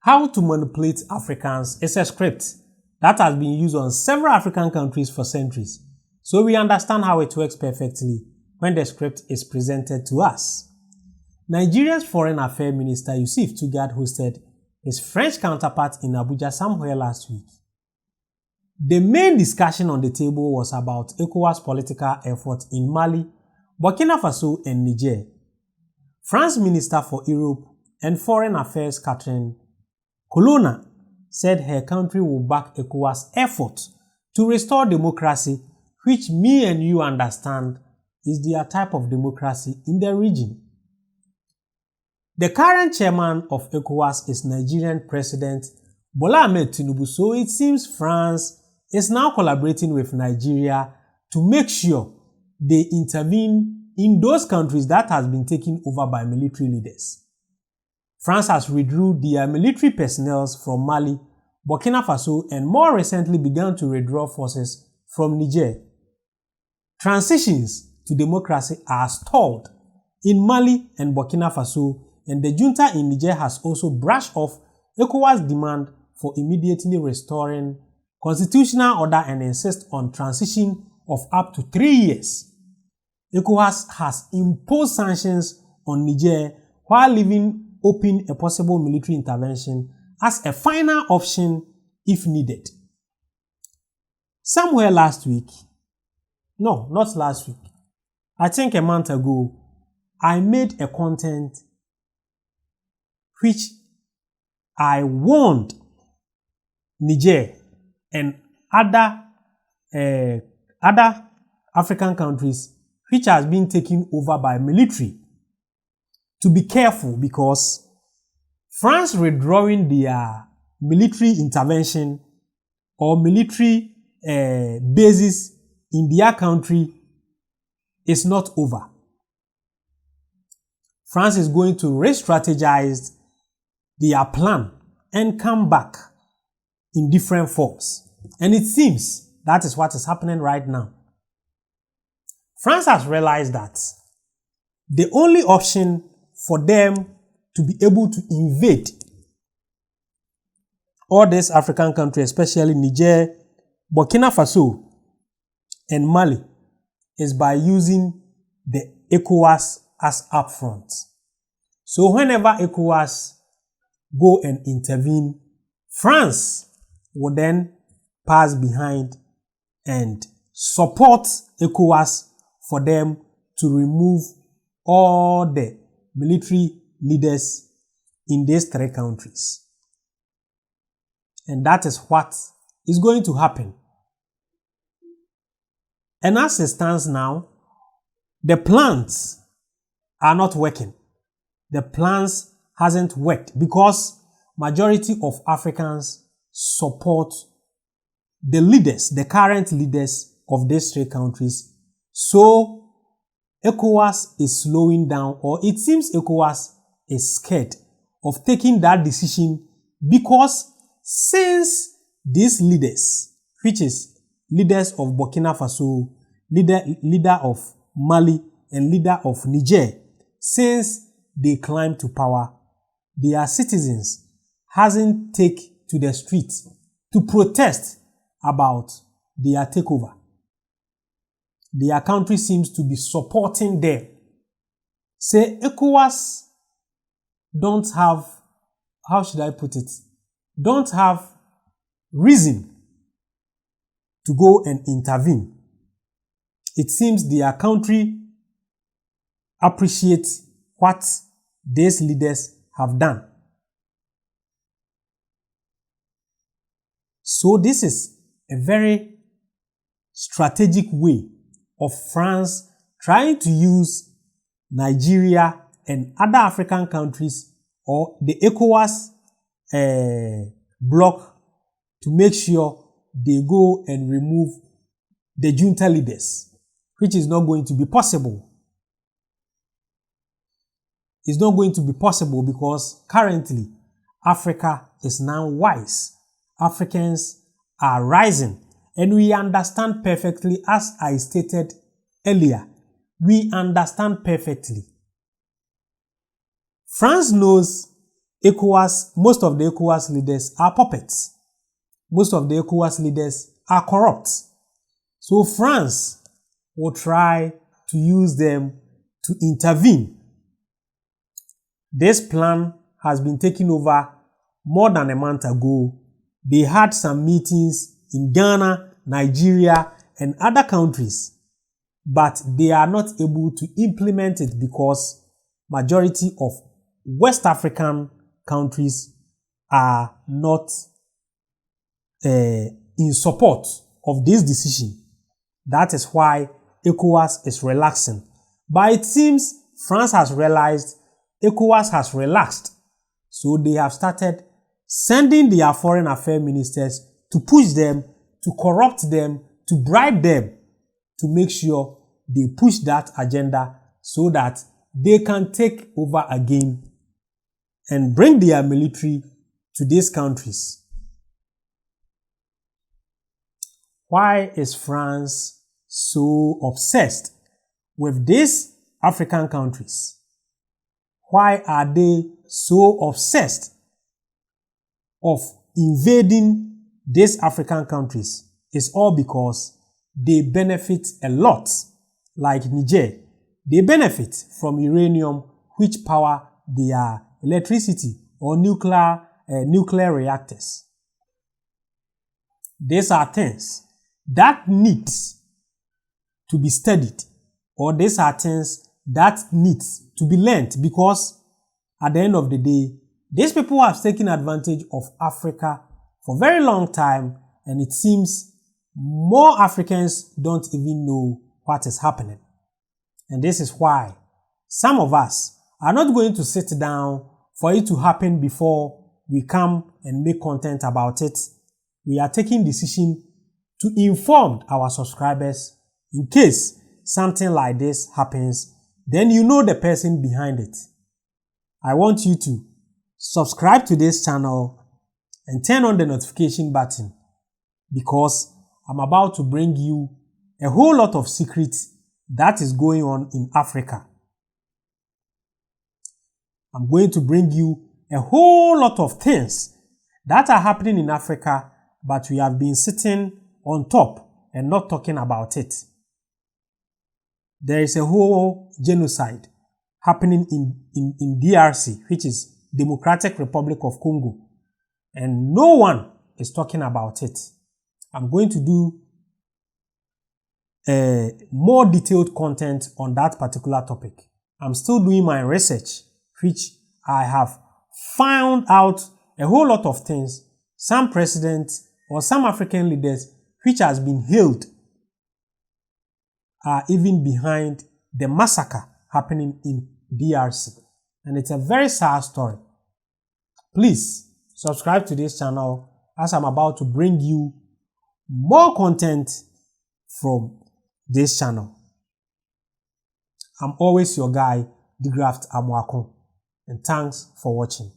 How to manipulate Africans is a script that has been used on several African countries for centuries, so we understand how it works perfectly when the script is presented to us. Nigeria's Foreign Affairs Minister Yusuf Tugad hosted his French counterpart in Abuja somewhere last week. The main discussion on the table was about Ecowas political effort in Mali, Bukina Faso and Niger. France Minister for Europe and Foreign Affairs Catherine Colonna said her country will back Ecowas' effort to restore democracy, which me and you understand is their type of democracy in the region. The current chairman of Ecowas is Nigerian President Bola Ahmed Tinubu, so it seems France is now collaborating with Nigeria to make sure they intervene in those countries that has been taken over by military leaders. France has withdrew their military personnel from Mali, Bukina Faso, and more recently began to withdraw forces from Niger. Transitions to democracy are stalled in Mali and Bukina Faso, and the junta in Niger has also brushed off ECOWAS' demand for immediately restoring constitutional order and insist on transition of up to 3 years. ECOWAS has imposed sanctions on Niger while leaving open a possible military intervention as a final option if needed. Somewhere last week, no, not last week, I think a month ago, I made a content which I warned Niger and other African countries which has been taken over by military to be careful, because France withdrawing their military intervention or military bases in their country is not over. France is going to re-strategize their plan and come back in different forms. And it seems that is what is happening right now. France has realized that the only option for them to be able to invade all these African countries, especially Niger, Bukina Faso, and Mali, is by using the ECOWAS as upfront. So whenever ECOWAS go and intervene, France will then pass behind and support ECOWAS for them to remove all the military leaders in these 3 countries. And that is what is going to happen. And as it stands now, the plans are not working. The plans hasn't worked because majority of Africans support the leaders, the current leaders of these 3 countries. So ECOWAS is slowing down, or it seems ECOWAS is scared of taking that decision, because since these leaders, which is leaders of Bukina Faso, leader of Mali, and leader of Niger, since they climbed to power, their citizens hasn't taken to the streets to protest about their takeover. Their country seems to be supporting them. Say ECOWAS don't have, how should I put it, don't have reason to go and intervene. It seems their country appreciates what these leaders have done. So this is a very strategic way of France trying to use Nigeria and other African countries or the ECOWAS bloc to make sure they go and remove the junta leaders, which is not going to be possible. It's not going to be possible because currently Africa is now wise. Africans are rising. And we understand perfectly, as I stated earlier, we understand perfectly. France knows most of the Ecowas leaders are puppets. Most of the Ecowas leaders are corrupt. So France will try to use them to intervene. This plan has been taken over more than a month ago. They had some meetings in Ghana, Nigeria, and other countries, but they are not able to implement it because majority of West African countries are not in support of this decision. That is why ECOWAS is relaxing. But it seems France has realized ECOWAS has relaxed. So they have started sending their foreign affairs ministers to push them, to corrupt them, to bribe them, to make sure they push that agenda so that they can take over again and bring their military to these countries. Why is France so obsessed with these African countries? Why are they so obsessed of invading these African countries? It's all because they benefit a lot. Like Niger, they benefit from uranium which power their electricity or nuclear reactors. These are things that needs to be studied, or these are things that needs to be learned, because at the end of the day, these people have taken advantage of Africa for a very long time, and it seems more Africans don't even know what is happening. And this is why some of us are not going to sit down for it to happen before we come and make content about it. We are taking decision to inform our subscribers in case something like this happens, then you know the person behind it. I want you to subscribe to this channel and turn on the notification button, because I'm about to bring you a whole lot of secrets that is going on in Africa. I'm going to bring you a whole lot of things that are happening in Africa, but we have been sitting on top and not talking about it. There is a whole genocide happening in DRC, which is Democratic Republic of Congo, and no one is talking about it. I'm going to do more detailed content on that particular topic. I'm still doing my research, which I have found out a whole lot of things. Some presidents or some African leaders which has been hailed are even behind the massacre happening in DRC. And it's a very sad story. Please subscribe to this channel as I'm about to bring you more content from this channel. I'm always your guy, De-Graft Amoako, and thanks for watching.